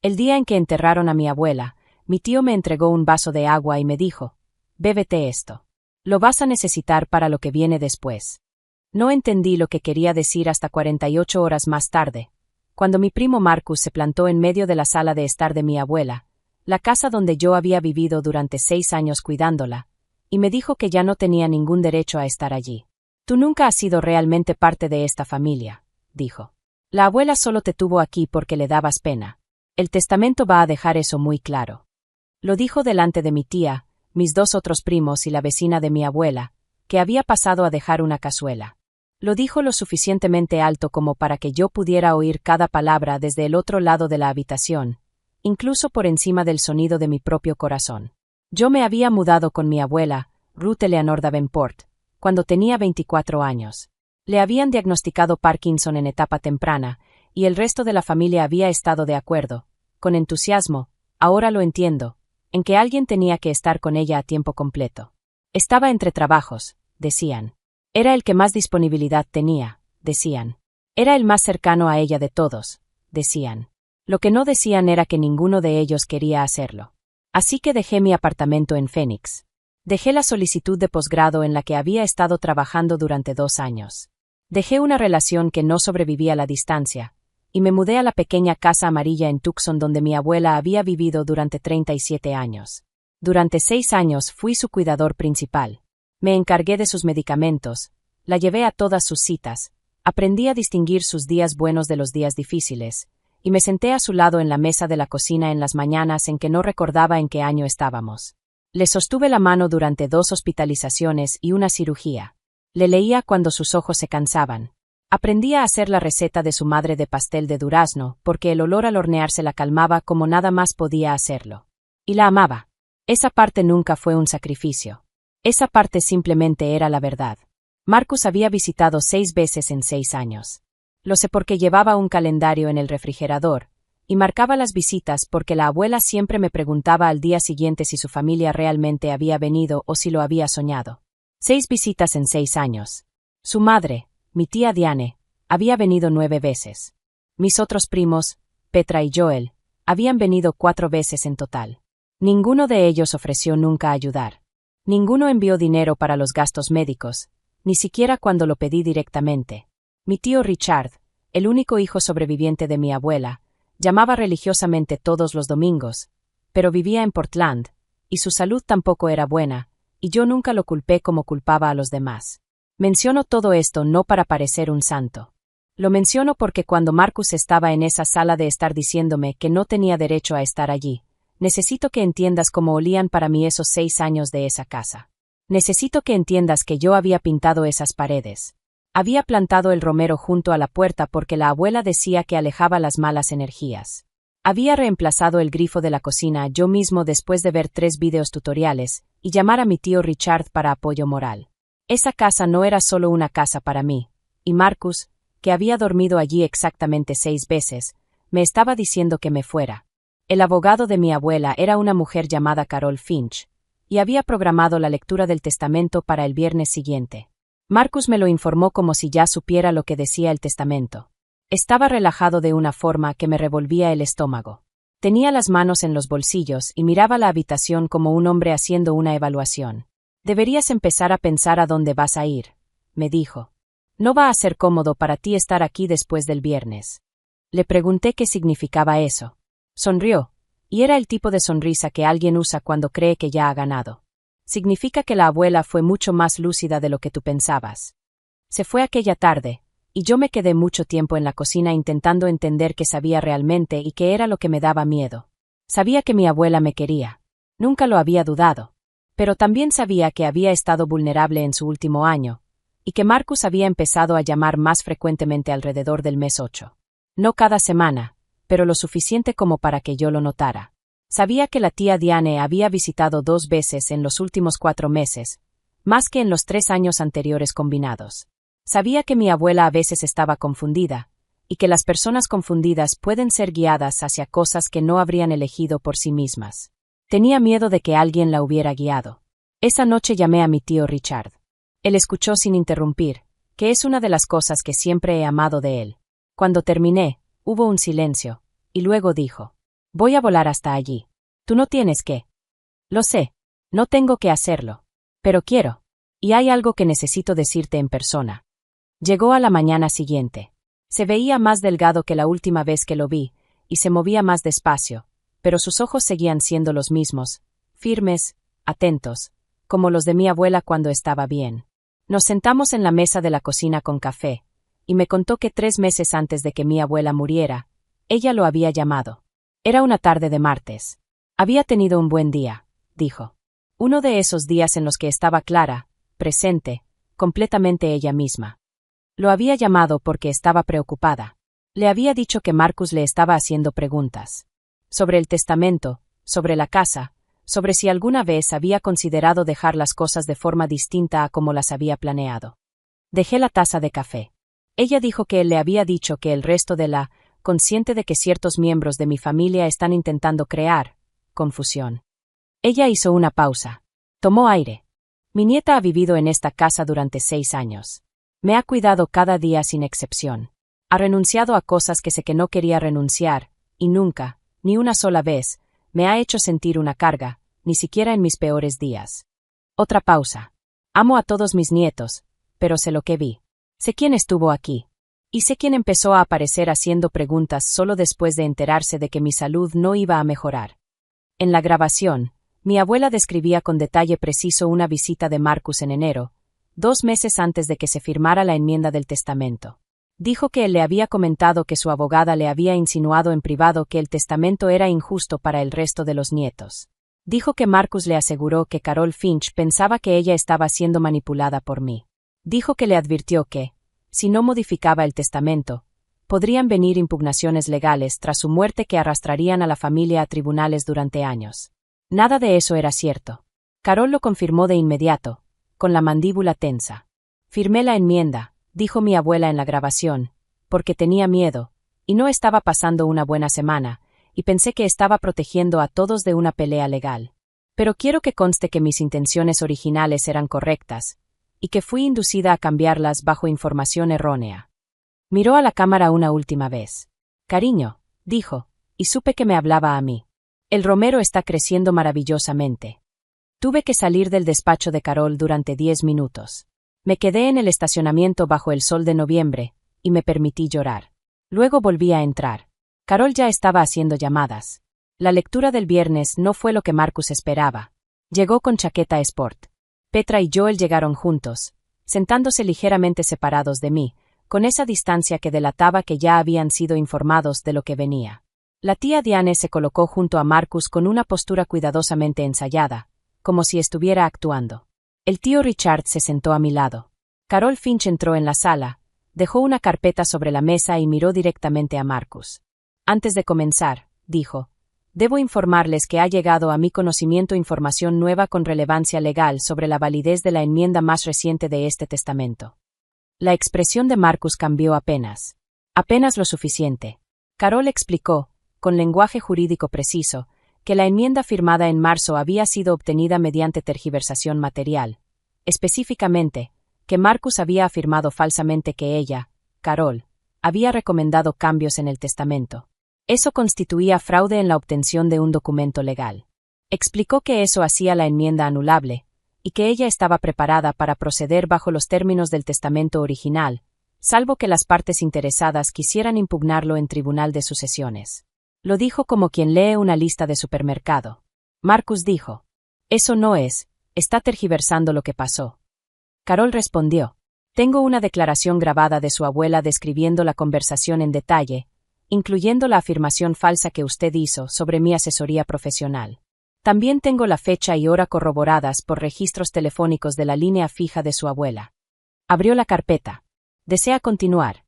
El día en que enterraron a mi abuela, mi tío me entregó un vaso de agua y me dijo: «Bébete esto. Lo vas a necesitar para lo que viene después». No entendí lo que quería decir hasta 48 horas más tarde, cuando mi primo Marcus se plantó en medio de la sala de estar de mi abuela, la casa donde yo había vivido durante 6 años cuidándola, y me dijo que ya no tenía ningún derecho a estar allí. «Tú nunca has sido realmente parte de esta familia», dijo. «La abuela solo te tuvo aquí porque le dabas pena. El testamento va a dejar eso muy claro». Lo dijo delante de mi tía, mis 2 otros primos y la vecina de mi abuela, que había pasado a dejar una cazuela. Lo dijo lo suficientemente alto como para que yo pudiera oír cada palabra desde el otro lado de la habitación, incluso por encima del sonido de mi propio corazón. Yo me había mudado con mi abuela, Ruth Eleanor Davenport, cuando tenía 24 años. Le habían diagnosticado Parkinson en etapa temprana, y el resto de la familia había estado de acuerdo, con entusiasmo, ahora lo entiendo, en que alguien tenía que estar con ella a tiempo completo. Estaba entre trabajos, decían. Era el que más disponibilidad tenía, decían. Era el más cercano a ella de todos, decían. Lo que no decían era que ninguno de ellos quería hacerlo. Así que dejé mi apartamento en Phoenix. Dejé la solicitud de posgrado en la que había estado trabajando durante 2 años. Dejé una relación que no sobrevivía a la distancia, y me mudé a la pequeña casa amarilla en Tucson donde mi abuela había vivido durante 37 años. Durante 6 años fui su cuidador principal. Me encargué de sus medicamentos, la llevé a todas sus citas, aprendí a distinguir sus días buenos de los días difíciles, y me senté a su lado en la mesa de la cocina en las mañanas en que no recordaba en qué año estábamos. Le sostuve la mano durante 2 hospitalizaciones y una cirugía. Le leía cuando sus ojos se cansaban. Aprendí a hacer la receta de su madre de pastel de durazno, porque el olor al hornearse la calmaba como nada más podía hacerlo. Y la amaba. Esa parte nunca fue un sacrificio. Esa parte simplemente era la verdad. Marcus había visitado 6 veces en 6 años. Lo sé porque llevaba un calendario en el refrigerador, y marcaba las visitas porque la abuela siempre me preguntaba al día siguiente si su familia realmente había venido o si lo había soñado. 6 visitas en 6 años. Su madre, mi tía Diane, había venido 9 veces. Mis otros primos, Petra y Joel, habían venido 4 veces en total. Ninguno de ellos ofreció nunca ayudar. Ninguno envió dinero para los gastos médicos, ni siquiera cuando lo pedí directamente. Mi tío Richard, el único hijo sobreviviente de mi abuela, llamaba religiosamente todos los domingos, pero vivía en Portland, y su salud tampoco era buena, y yo nunca lo culpé como culpaba a los demás. Menciono todo esto no para parecer un santo. Lo menciono porque cuando Marcus estaba en esa sala de estar diciéndome que no tenía derecho a estar allí, necesito que entiendas cómo olían para mí esos 6 años de esa casa. Necesito que entiendas que yo había pintado esas paredes. Había plantado el romero junto a la puerta porque la abuela decía que alejaba las malas energías. Había reemplazado el grifo de la cocina yo mismo después de ver 3 videos tutoriales y llamar a mi tío Richard para apoyo moral. Esa casa no era solo una casa para mí, y Marcus, que había dormido allí exactamente 6 veces, me estaba diciendo que me fuera. El abogado de mi abuela era una mujer llamada Carol Finch, y había programado la lectura del testamento para el viernes siguiente. Marcus me lo informó como si ya supiera lo que decía el testamento. Estaba relajado de una forma que me revolvía el estómago. Tenía las manos en los bolsillos y miraba la habitación como un hombre haciendo una evaluación. «Deberías empezar a pensar a dónde vas a ir», me dijo. «No va a ser cómodo para ti estar aquí después del viernes». Le pregunté qué significaba eso. Sonrió, y era el tipo de sonrisa que alguien usa cuando cree que ya ha ganado. «Significa que la abuela fue mucho más lúcida de lo que tú pensabas». Se fue aquella tarde, y yo me quedé mucho tiempo en la cocina intentando entender qué sabía realmente y qué era lo que me daba miedo. Sabía que mi abuela me quería. Nunca lo había dudado. Pero también sabía que había estado vulnerable en su último año, y que Marcus había empezado a llamar más frecuentemente alrededor del mes 8. No cada semana, pero lo suficiente como para que yo lo notara. Sabía que la tía Diane había visitado 2 veces en los últimos 4 meses, más que en los 3 años anteriores combinados. Sabía que mi abuela a veces estaba confundida, y que las personas confundidas pueden ser guiadas hacia cosas que no habrían elegido por sí mismas. Tenía miedo de que alguien la hubiera guiado. Esa noche llamé a mi tío Richard. Él escuchó sin interrumpir, que es una de las cosas que siempre he amado de él. Cuando terminé, hubo un silencio, y luego dijo: Voy a volar hasta allí. Tú no tienes que. Lo sé. No tengo que hacerlo. Pero quiero. Y hay algo que necesito decirte en persona. Llegó a la mañana siguiente. Se veía más delgado que la última vez que lo vi, y se movía más despacio, pero sus ojos seguían siendo los mismos, firmes, atentos, como los de mi abuela cuando estaba bien. Nos sentamos en la mesa de la cocina con café, y me contó que 3 meses antes de que mi abuela muriera, ella lo había llamado. Era una tarde de martes. Había tenido un buen día, dijo. Uno de esos días en los que estaba clara, presente, completamente ella misma. Lo había llamado porque estaba preocupada. Le había dicho que Marcus le estaba haciendo preguntas. Sobre el testamento, sobre la casa, sobre si alguna vez había considerado dejar las cosas de forma distinta a como las había planeado. Dejé la taza de café. Ella dijo que él le había dicho que el resto de la, consciente de que ciertos miembros de mi familia están intentando crear, confusión. Ella hizo una pausa. Tomó aire. Mi nieta ha vivido en esta casa durante 6 años. Me ha cuidado cada día sin excepción. Ha renunciado a cosas que sé que no quería renunciar, y nunca, ni una sola vez, me ha hecho sentir una carga, ni siquiera en mis peores días. Otra pausa. Amo a todos mis nietos, pero sé lo que vi. Sé quién estuvo aquí. Y sé quién empezó a aparecer haciendo preguntas solo después de enterarse de que mi salud no iba a mejorar. En la grabación, mi abuela describía con detalle preciso una visita de Marcus en enero, 2 meses antes de que se firmara la enmienda del testamento. Dijo que él le había comentado que su abogada le había insinuado en privado que el testamento era injusto para el resto de los nietos. Dijo que Marcus le aseguró que Carol Finch pensaba que ella estaba siendo manipulada por mí. Dijo que le advirtió que, si no modificaba el testamento, podrían venir impugnaciones legales tras su muerte que arrastrarían a la familia a tribunales durante años. Nada de eso era cierto. Carol lo confirmó de inmediato, con la mandíbula tensa. Firmé la enmienda, dijo mi abuela en la grabación, porque tenía miedo, y no estaba pasando una buena semana, y pensé que estaba protegiendo a todos de una pelea legal. Pero quiero que conste que mis intenciones originales eran correctas, y que fui inducida a cambiarlas bajo información errónea. Miró a la cámara una última vez. Cariño, dijo, y supe que me hablaba a mí. El romero está creciendo maravillosamente. Tuve que salir del despacho de Carol durante 10 minutos. Me quedé en el estacionamiento bajo el sol de noviembre, y me permití llorar. Luego volví a entrar. Carol ya estaba haciendo llamadas. La lectura del viernes no fue lo que Marcus esperaba. Llegó con chaqueta sport. Petra y Joel llegaron juntos, sentándose ligeramente separados de mí, con esa distancia que delataba que ya habían sido informados de lo que venía. La tía Diane se colocó junto a Marcus con una postura cuidadosamente ensayada, como si estuviera actuando. El tío Richard se sentó a mi lado. Carol Finch entró en la sala, dejó una carpeta sobre la mesa y miró directamente a Marcus. Antes de comenzar, dijo, debo informarles que ha llegado a mi conocimiento información nueva con relevancia legal sobre la validez de la enmienda más reciente de este testamento. La expresión de Marcus cambió apenas. Apenas lo suficiente. Carol explicó, con lenguaje jurídico preciso, que la enmienda firmada en marzo había sido obtenida mediante tergiversación material. Específicamente, que Marcus había afirmado falsamente que ella, Carol, había recomendado cambios en el testamento. Eso constituía fraude en la obtención de un documento legal. Explicó que eso hacía la enmienda anulable, y que ella estaba preparada para proceder bajo los términos del testamento original, salvo que las partes interesadas quisieran impugnarlo en tribunal de sucesiones. Lo dijo como quien lee una lista de supermercado. Marcus dijo, eso no es, está tergiversando lo que pasó. Carol respondió, tengo una declaración grabada de su abuela describiendo la conversación en detalle, incluyendo la afirmación falsa que usted hizo sobre mi asesoría profesional. También tengo la fecha y hora corroboradas por registros telefónicos de la línea fija de su abuela. Abrió la carpeta. ¿Desea continuar?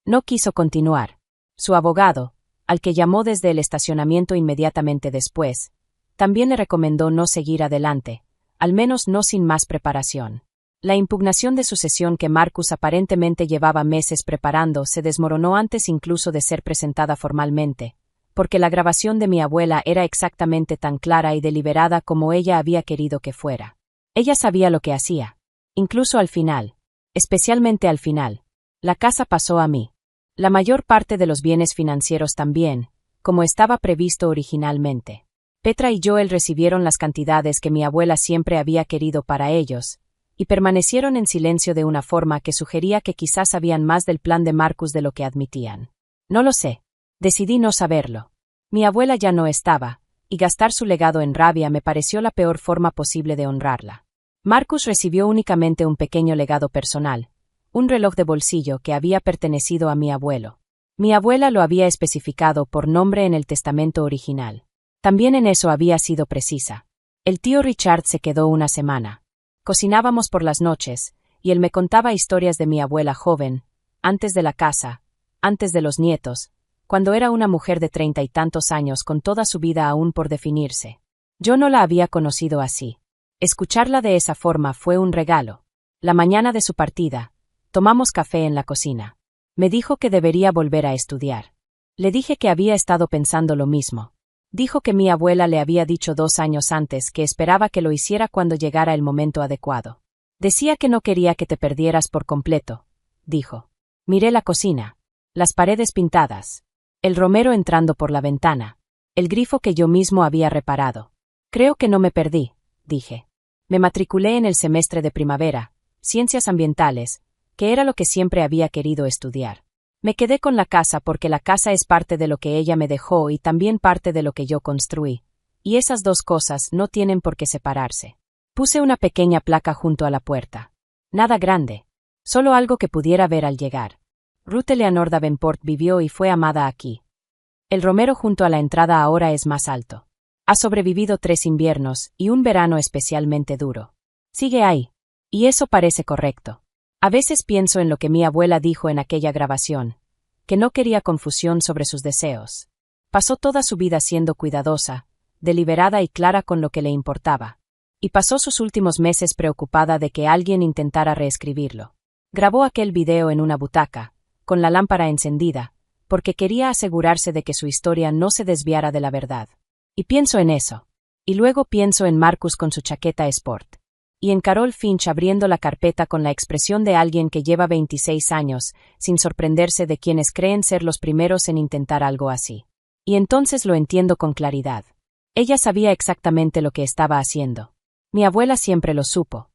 No quiso continuar. Su abogado, al que llamó desde el estacionamiento inmediatamente después, también le recomendó no seguir adelante, al menos no sin más preparación. La impugnación de sucesión que Marcus aparentemente llevaba meses preparando se desmoronó antes incluso de ser presentada formalmente, porque la grabación de mi abuela era exactamente tan clara y deliberada como ella había querido que fuera. Ella sabía lo que hacía. Incluso al final, especialmente al final, la casa pasó a mí. La mayor parte de los bienes financieros también, como estaba previsto originalmente. Petra y Joel recibieron las cantidades que mi abuela siempre había querido para ellos, y permanecieron en silencio de una forma que sugería que quizás sabían más del plan de Marcus de lo que admitían. No lo sé. Decidí no saberlo. Mi abuela ya no estaba, y gastar su legado en rabia me pareció la peor forma posible de honrarla. Marcus recibió únicamente un pequeño legado personal, un reloj de bolsillo que había pertenecido a mi abuelo. Mi abuela lo había especificado por nombre en el testamento original. También en eso había sido precisa. El tío Richard se quedó una semana. Cocinábamos por las noches, y él me contaba historias de mi abuela joven, antes de la casa, antes de los nietos, cuando era una mujer de 30 y tantos años con toda su vida aún por definirse. Yo no la había conocido así. Escucharla de esa forma fue un regalo. La mañana de su partida, tomamos café en la cocina. Me dijo que debería volver a estudiar. Le dije que había estado pensando lo mismo. Dijo que mi abuela le había dicho 2 años antes que esperaba que lo hiciera cuando llegara el momento adecuado. Decía que no quería que te perdieras por completo, dijo. Miré la cocina, las paredes pintadas, el romero entrando por la ventana, el grifo que yo mismo había reparado. Creo que no me perdí, dije. Me matriculé en el semestre de primavera, ciencias ambientales, que era lo que siempre había querido estudiar. Me quedé con la casa porque la casa es parte de lo que ella me dejó y también parte de lo que yo construí, y esas dos cosas no tienen por qué separarse. Puse una pequeña placa junto a la puerta. Nada grande, solo algo que pudiera ver al llegar. Ruth Eleanor Davenport vivió y fue amada aquí. El romero junto a la entrada ahora es más alto. Ha sobrevivido 3 inviernos y un verano especialmente duro. Sigue ahí. Y eso parece correcto. A veces pienso en lo que mi abuela dijo en aquella grabación, que no quería confusión sobre sus deseos. Pasó toda su vida siendo cuidadosa, deliberada y clara con lo que le importaba. Y pasó sus últimos meses preocupada de que alguien intentara reescribirlo. Grabó aquel video en una butaca, con la lámpara encendida, porque quería asegurarse de que su historia no se desviara de la verdad. Y pienso en eso. Y luego pienso en Marcus con su chaqueta sport. Y en Carol Finch abriendo la carpeta con la expresión de alguien que lleva 26 años, sin sorprenderse de quienes creen ser los primeros en intentar algo así. Y entonces lo entiendo con claridad. Ella sabía exactamente lo que estaba haciendo. Mi abuela siempre lo supo.